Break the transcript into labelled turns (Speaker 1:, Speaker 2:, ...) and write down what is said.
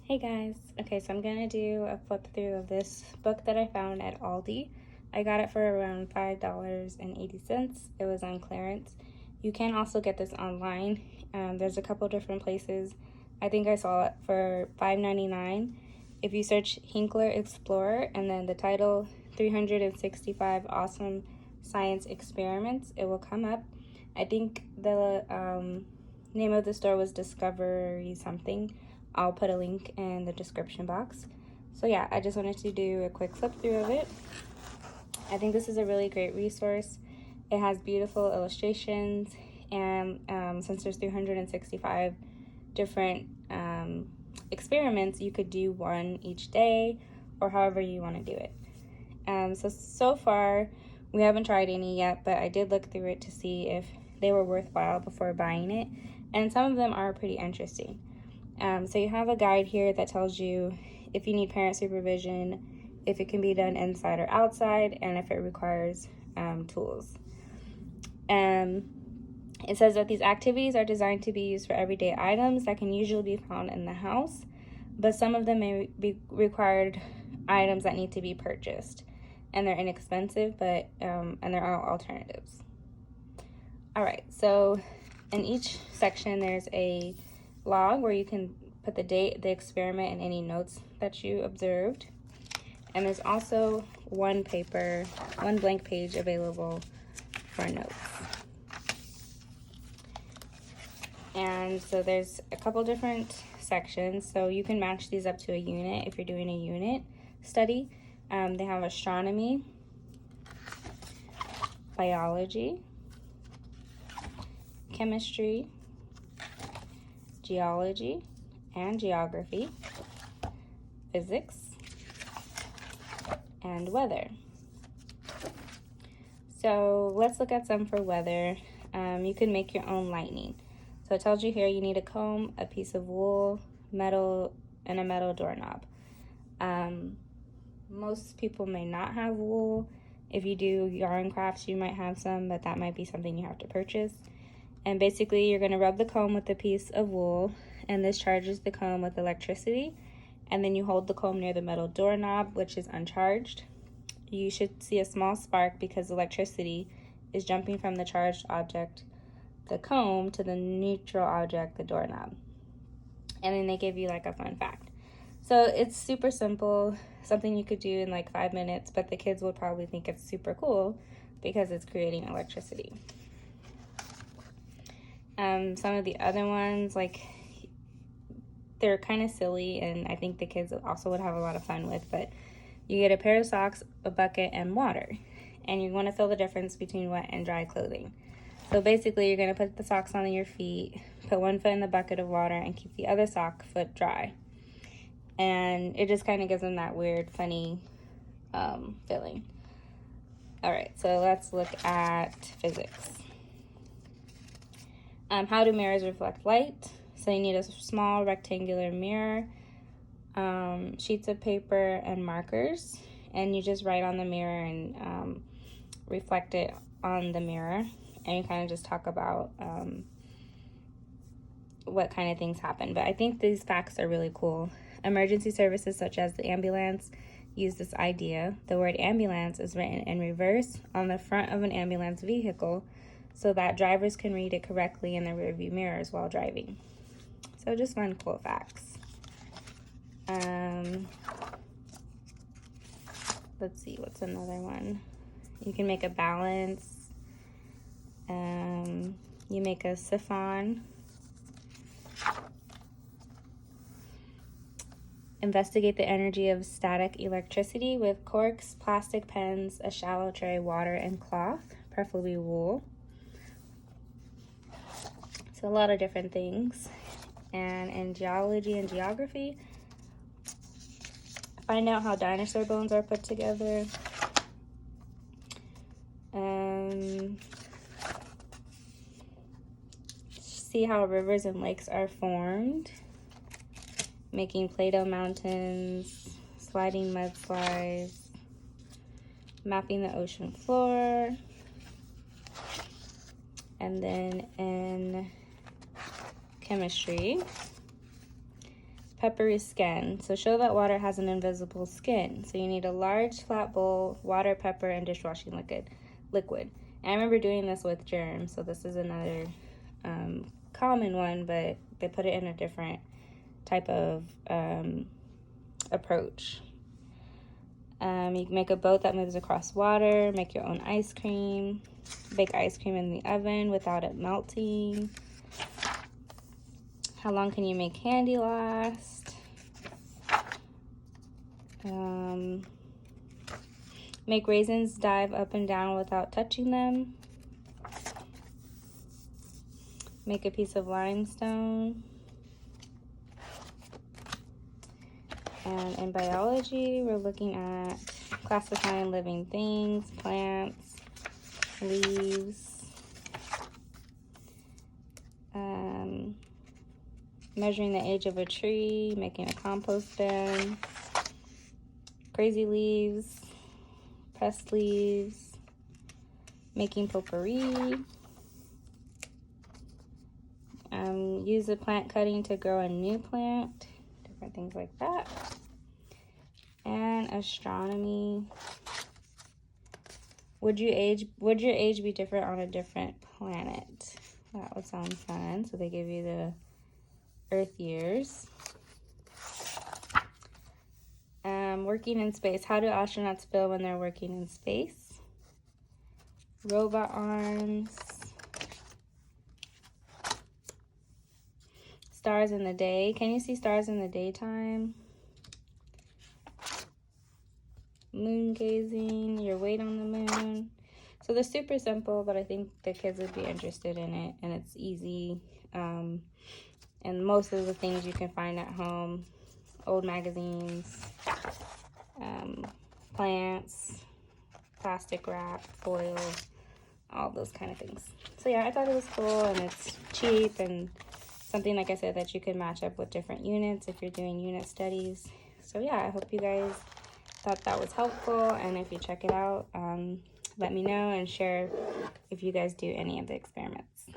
Speaker 1: Hey guys, okay, so I'm gonna do a flip through of this book that I found at Aldi. I got it for around $5.80. It was on clearance. You can also get this online. There's a couple different places. I think I saw it for $5.99. If you search Hinkler Explorer and then the title 365 Awesome Science Experiments, it will come up. I think the name of the store was Discovery something. I'll put a link in the description box. So yeah, I just wanted to do a quick flip through of it. I think this is a really great resource. It has beautiful illustrations, and since there's 365 different experiments, you could do one each day or however you want to do it. So far, we haven't tried any yet, but I did look through it to see if they were worthwhile before buying it, and some of them are pretty interesting. So you have a guide here that tells you if you need parent supervision, if it can be done inside or outside, and if it requires tools. It says that these activities are designed to be used for everyday items that can usually be found in the house, but some of them may be required items that need to be purchased, and they're inexpensive, but and there are alternatives. All right, so in each section there's a log where you can put the date, the experiment, and any notes that you observed. And there's also one blank page available for notes. And so there's a couple different sections, so you can match these up to a unit if you're doing a unit study. They have astronomy, biology, chemistry, geology and geography, physics, and weather. So let's look at some for weather. You can make your own lightning. So it tells you here you need a comb, a piece of wool, metal, and a metal doorknob. Most people may not have wool. If you do yarn crafts, you might have some, but that might be something you have to purchase. And basically, you're going to rub the comb with a piece of wool, and this charges the comb with electricity. And then you hold the comb near the metal doorknob, which is uncharged. You should see a small spark because electricity is jumping from the charged object, the comb, to the neutral object, the doorknob. And then they give you like a fun fact. So it's super simple, something you could do in like 5 minutes, but the kids would probably think it's super cool because it's creating electricity. Some of the other ones, like, they're kind of silly, and I think the kids also would have a lot of fun with, but you get a pair of socks, a bucket, and water, and you want to feel the difference between wet and dry clothing. So basically, you're going to put the socks on your feet, put one foot in the bucket of water, and keep the other sock foot dry. And it just kind of gives them that weird, funny feeling. All right, so let's look at physics. How do mirrors reflect light? So you need a small rectangular mirror, sheets of paper, and markers. And you just write on the mirror and reflect it on the mirror. And you kind of just talk about what kind of things happen. But I think these facts are really cool. Emergency services such as the ambulance use this idea. The word ambulance is written in reverse on the front of an ambulance vehicle, so that drivers can read it correctly in the rearview mirrors while driving. So just fun, cool facts. Let's see, what's another one? You can make a balance. You make a siphon. Investigate the energy of static electricity with corks, plastic pens, a shallow tray, water, and cloth, preferably wool. So a lot of different things. And in geology and geography, find out how dinosaur bones are put together. See how rivers and lakes are formed. Making Play-Doh mountains, sliding mudslides, mapping the ocean floor. And then in chemistry, peppery skin. So show that water has an invisible skin. So you need a large flat bowl, water, pepper, and dishwashing liquid. And I remember doing this with germs, so this is another common one, but they put it in a different type of approach. You can make a boat that moves across water, make your own ice cream, bake ice cream in the oven without it melting. How long can you make candy last? Make raisins dive up and down without touching them. Make a piece of limestone. And in biology, we're looking at classifying living things, plants, leaves, measuring the age of a tree, making a compost bin, crazy leaves, pressed leaves, making potpourri, use a plant cutting to grow a new plant, different things like that, and astronomy. Would your age be different on a different planet? That would sound fun. So they give you the Earth years. Working in space. How do astronauts feel when they're working in space? Robot arms. Stars in the day. Can you see stars in the daytime? Moon gazing. Your weight on the moon. So they're super simple, but I think the kids would be interested in it, and it's easy. And most of the things you can find at home. Old magazines, plants, plastic wrap, foil, all those kind of things. So yeah, I thought it was cool, and it's cheap, and something, like I said, that you can match up with different units if you're doing unit studies. So yeah, I hope you guys thought that was helpful, and if you check it out, let me know and share if you guys do any of the experiments.